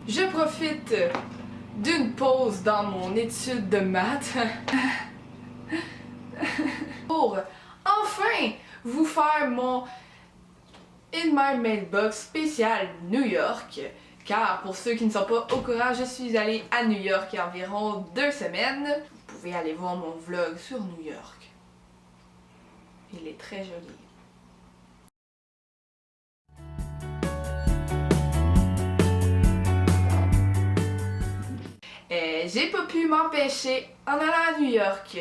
je profite d'une pause dans mon étude de maths pour enfin vous faire mon In My Mailbox spécial New York. Car pour ceux qui ne sont pas au courant, je suis allée à New York il y a environ 2 semaines. Vous pouvez aller voir mon vlog sur New York. Il est très joli. J'ai pas pu m'empêcher, en allant à New York,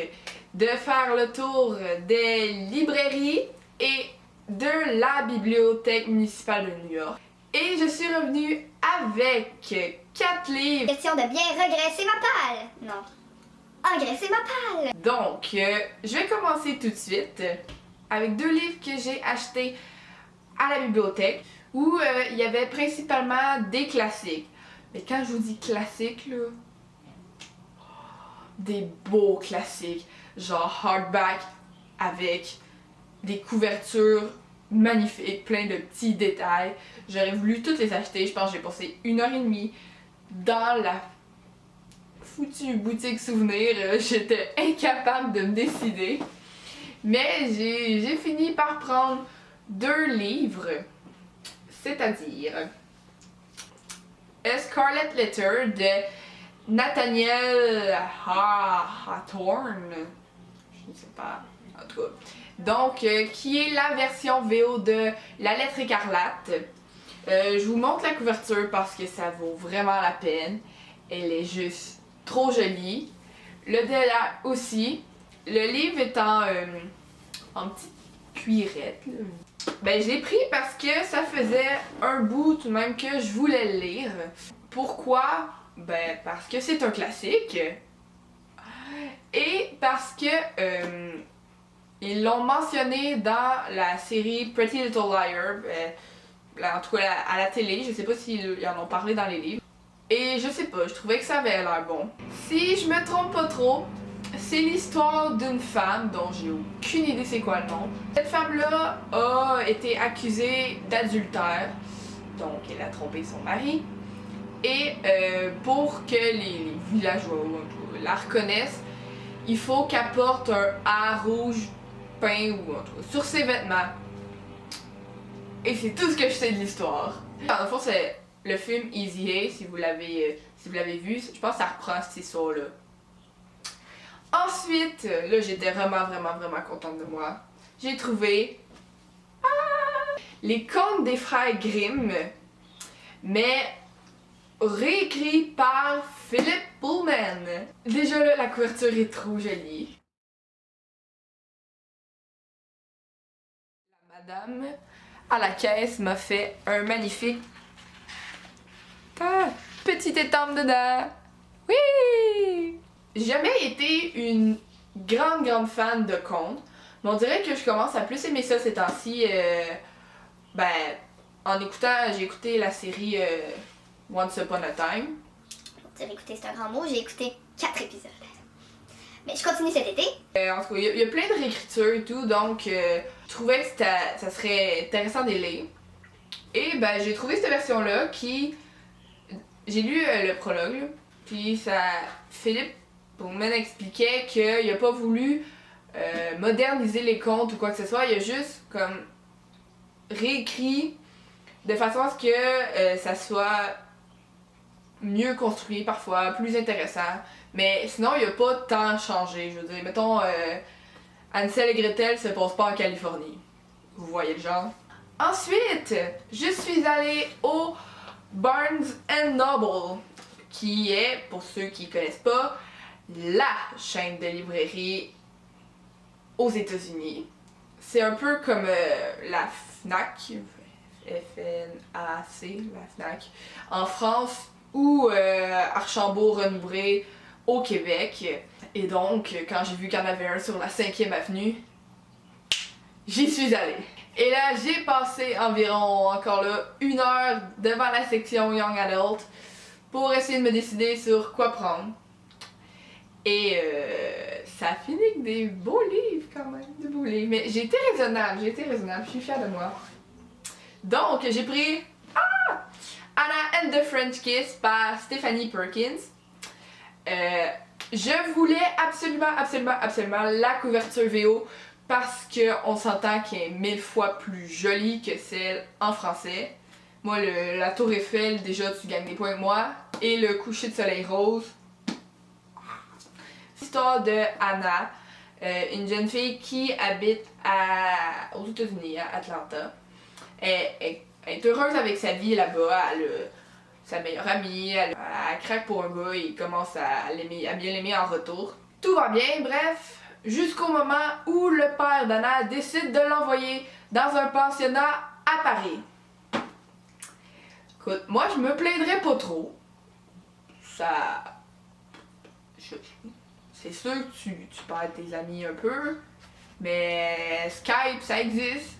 de faire le tour des librairies et de la bibliothèque municipale de New York. Et je suis revenue avec 4 livres. Question de bien regresser ma palle. Non. Engraisser ma palle. Donc, je vais commencer tout de suite avec 2 livres que j'ai achetés à la bibliothèque où il y avait principalement des classiques. Mais quand je vous dis classiques, là, des beaux classiques, genre hardback avec des couvertures magnifiques, plein de petits détails. J'aurais voulu toutes les acheter. Je pense que j'ai passé 1h30 dans la foutue boutique souvenir. J'étais incapable de me décider. Mais j'ai fini par prendre 2 livres, c'est-à-dire A Scarlet Letter de Nathaniel Hawthorne, je ne sais pas, en tout cas. Donc, qui est la version VO de La Lettre écarlate. Je vous montre la couverture parce que ça vaut vraiment la peine. Elle est juste trop jolie. Le derrière aussi. Le livre est en petite cuirette. Là. Ben, je l'ai pris parce que ça faisait un bout tout de même que je voulais le lire. Pourquoi? Ben, parce que c'est un classique. Et parce que ils l'ont mentionné dans la série Pretty Little Liar. En tout cas à la télé. Je sais pas s'ils en ont parlé dans les livres. Et je sais pas, je trouvais que ça avait l'air bon. Si je me trompe pas trop, c'est l'histoire d'une femme dont j'ai aucune idée c'est quoi le nom. Cette femme-là a été accusée d'adultère. Donc elle a trompé son mari. Et pour que les villageois la reconnaissent, il faut qu'elle porte un A rouge peint ou en tout cas sur ses vêtements. Et c'est tout ce que je sais de l'histoire. Dans le fond, c'est le film Easy A, si vous l'avez vu. Je pense que ça reprend cette histoire-là. Ensuite, là j'étais vraiment contente de moi. J'ai trouvé Les Contes des Frères Grimm, mais réécrit par Philip Pullman. Déjà là, la couverture est trop jolie. La madame à la caisse m'a fait un magnifique petite étampe dedans. Oui! J'ai jamais été une grande fan de contes, mais on dirait que je commence à plus aimer ça ces temps-ci. Ben, en écoutant, j'ai écouté la série Once Upon a Time. J'ai écouté, c'est un grand mot, j'ai écouté 4 épisodes. Mais je continue cet été. En tout cas, il y a plein de réécritures et tout, donc je trouvais que ça serait intéressant de les lire. Et ben, j'ai trouvé cette version-là qui... J'ai lu le prologue, là, puis Philippe Pullman expliquait qu'il a pas voulu moderniser les contes ou quoi que ce soit, il a juste comme réécrit de façon à ce que ça soit mieux construit parfois, plus intéressant. Mais sinon, il a pas tant changé. Je veux dire, mettons, Hansel et Gretel se passe pas en Californie. Vous voyez le genre. Ensuite, je suis allée au Barnes & Noble, qui est, pour ceux qui connaissent pas, la chaîne de librairie aux États-Unis. C'est un peu comme la FNAC, FNAC, la FNAC, en France, ou Archambault-Renoubré au Québec. Et donc, quand j'ai vu qu'il y en avait un sur la 5e avenue, j'y suis allée. Et là, j'ai passé environ, encore là, 1 heure devant la section Young Adult pour essayer de me décider sur quoi prendre. Et ça a fini avec des beaux livres quand même, des beaux livres. Mais j'ai été raisonnable, je suis fière de moi. Donc, j'ai pris Anna and the French Kiss par Stephanie Perkins. Je voulais absolument la couverture VO parce qu'on s'entend qu'elle est 1000 fois plus jolie que celle en français. Moi, la Tour Eiffel, déjà tu gagnes des points avec moi. Et le coucher de soleil rose. L'histoire de Anna, une jeune fille qui habite aux États-Unis, à Atlanta. Elle est heureuse avec sa vie là-bas. Elle a sa meilleure amie, elle craque pour un gars et il commence à bien l'aimer en retour. Tout va bien, bref, jusqu'au moment où le père d'Anna décide de l'envoyer dans un pensionnat à Paris. Écoute, moi je me plaindrais pas trop. C'est sûr que tu perds tes amis un peu, mais Skype ça existe.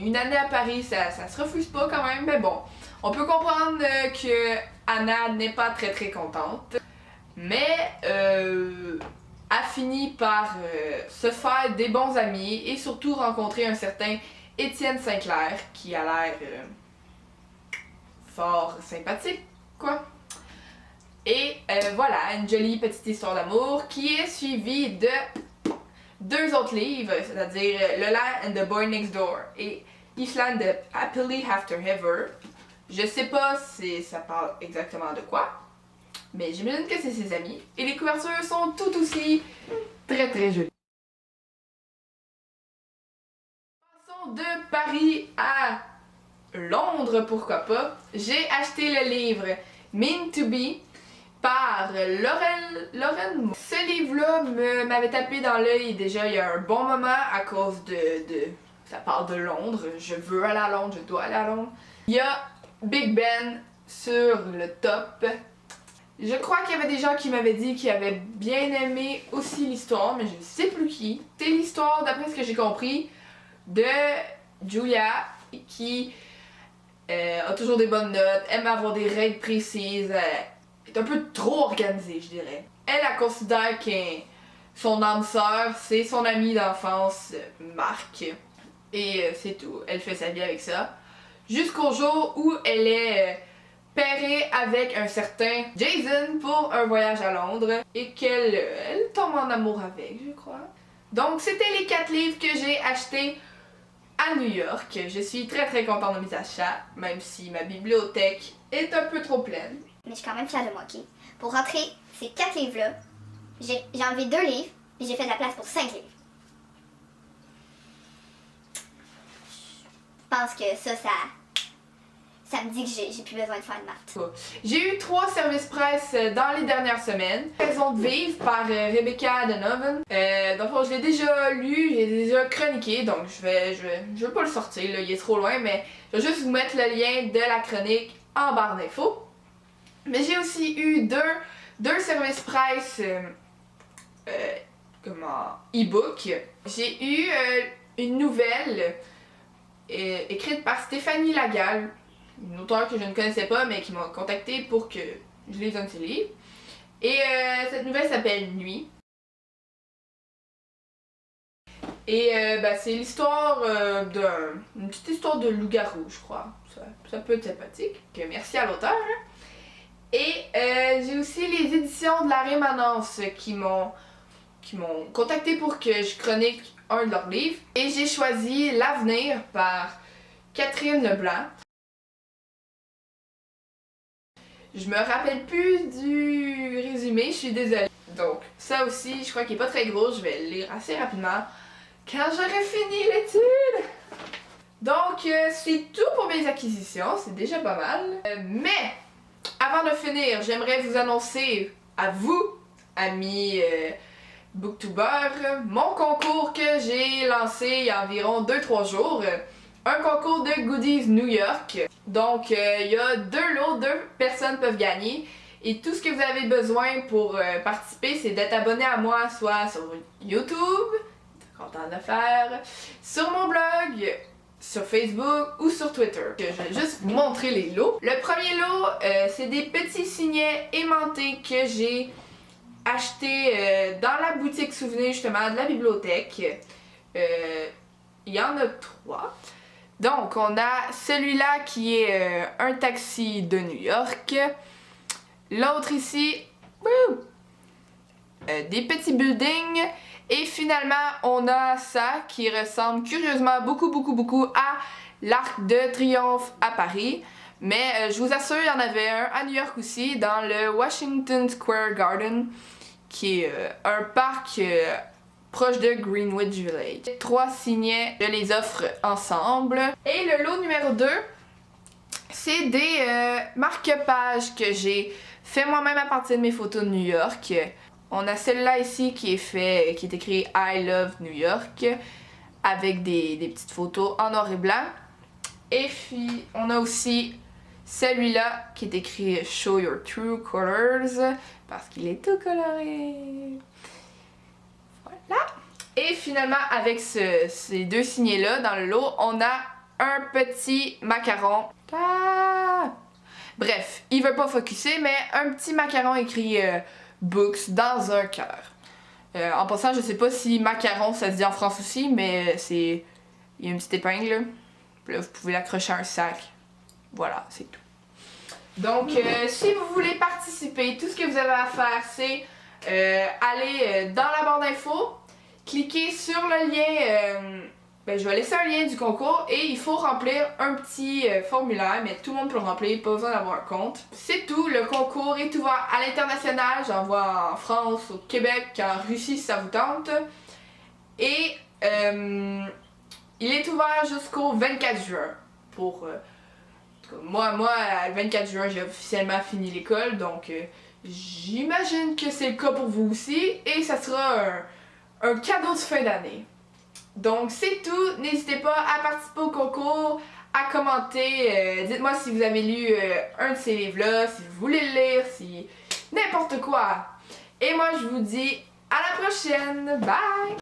Une année à Paris, ça se refuse pas quand même, mais bon. On peut comprendre que Anna n'est pas très contente, mais a fini par se faire des bons amis et surtout rencontrer un certain Étienne Sinclair qui a l'air fort sympathique, quoi. Et voilà, une jolie petite histoire d'amour qui est suivie de 2 autres livres, c'est-à-dire Lola and the Boy Next Door et Island de Happily After Ever. Je sais pas si ça parle exactement de quoi, mais j'imagine que c'est ses amis. Et les couvertures sont tout aussi très jolies. Passons de Paris à Londres, pourquoi pas. J'ai acheté le livre Mean to Be par Lauren. Ce livre-là m'avait tapé dans l'œil déjà il y a un bon moment à cause de... Ça parle de Londres, je veux aller à Londres, je dois aller à Londres. Il y a Big Ben sur le top. Je crois qu'il y avait des gens qui m'avaient dit qu'ils avaient bien aimé aussi l'histoire, mais je ne sais plus qui. C'est l'histoire, d'après ce que j'ai compris, de Julia qui a toujours des bonnes notes, aime avoir des règles précises, est un peu trop organisée, je dirais. Elle considère que son âme sœur, c'est son amie d'enfance, Marc. Et c'est tout. Elle fait sa vie avec ça. Jusqu'au jour où elle est pairée avec un certain Jason pour un voyage à Londres et qu'elle tombe en amour avec, je crois. Donc c'était les 4 livres que j'ai achetés à New York. Je suis très contente de mes achats, même si ma bibliothèque est un peu trop pleine. Mais je suis quand même fière de moi, ok? Pour rentrer ces 4 livres-là, j'ai enlevé 2 livres et j'ai fait de la place pour 5 livres. Je pense que ça me dit que j'ai plus besoin de faire de maths. J'ai eu 3 services presse dans les dernières semaines. Raison de vivre par Rebecca Donovan. Donc je l'ai déjà lu, j'ai déjà chroniqué, donc je vais pas le sortir, là, il est trop loin, mais je vais juste vous mettre le lien de la chronique en barre d'infos. Mais j'ai aussi eu deux services presse e-book. J'ai eu une nouvelle écrite par Stéphanie Lagal, une auteure que je ne connaissais pas mais qui m'a contactée pour que je lise un de ses livres. Et cette nouvelle s'appelle Nuit. Et c'est l'histoire une petite histoire de loup-garou, je crois. Ça peut être sympathique. Merci à l'auteur. Et j'ai aussi les éditions de la Rémanence qui m'ont contacté pour que je chronique un de leurs livres. Et j'ai choisi L'Avenir par Catherine Leblanc. Je me rappelle plus du résumé, je suis désolée. Donc ça aussi, je crois qu'il est pas très gros, je vais le lire assez rapidement quand j'aurai fini l'étude. Donc c'est tout pour mes acquisitions, c'est déjà pas mal. Mais avant de finir, j'aimerais vous annoncer à vous, amis booktubers, mon concours que j'ai lancé il y a environ 2-3 jours. Un concours de Goodies New York. Donc il y a 2 lots, 2 personnes peuvent gagner. Et tout ce que vous avez besoin pour participer, c'est d'être abonné à moi, soit sur YouTube, content de le faire, sur mon blog, sur Facebook ou sur Twitter. Je vais juste vous montrer les lots. Le premier lot, c'est des petits signets aimantés que j'ai achetés dans la boutique souvenir justement de la bibliothèque. Il y en a 3. Donc, on a celui-là qui est un taxi de New York. L'autre ici, des petits buildings. Et finalement, on a ça qui ressemble curieusement beaucoup à l'Arc de Triomphe à Paris. Mais je vous assure, il y en avait un à New York aussi, dans le Washington Square Garden, qui est un parc proche de Greenwich Village. 3 signets, je les offre ensemble. Et le lot numéro 2, c'est des marque-pages que j'ai fait moi-même à partir de mes photos de New York. On a celle-là ici qui est écrit I Love New York, avec des petites photos en noir et blanc. Et puis, on a aussi celui-là qui est écrit Show Your True Colors, parce qu'il est tout coloré. Voilà. Et finalement, avec ces 2 signets-là dans le lot, on a un petit macaron. Ah! Bref, il veut pas focusser, mais un petit macaron écrit Books dans un cœur. En passant, je sais pas si macaron ça se dit en France aussi, mais il y a une petite épingle. Puis là, vous pouvez l'accrocher à un sac. Voilà, c'est tout. Donc, si vous voulez participer, tout ce que vous avez à faire, c'est aller dans la barre d'infos, cliquer sur le lien. Je vais laisser un lien du concours et il faut remplir un petit formulaire, mais tout le monde peut le remplir, pas besoin d'avoir un compte. C'est tout, le concours est ouvert à l'international, j'en vois en France, au Québec, en Russie si ça vous tente. Et il est ouvert jusqu'au 24 juin. Pour moi, le 24 juin, j'ai officiellement fini l'école, donc j'imagine que c'est le cas pour vous aussi. Et ça sera un cadeau de fin d'année. Donc c'est tout, n'hésitez pas à participer au concours, à commenter, dites-moi si vous avez lu un de ces livres-là, si vous voulez le lire, si n'importe quoi. Et moi je vous dis à la prochaine, bye!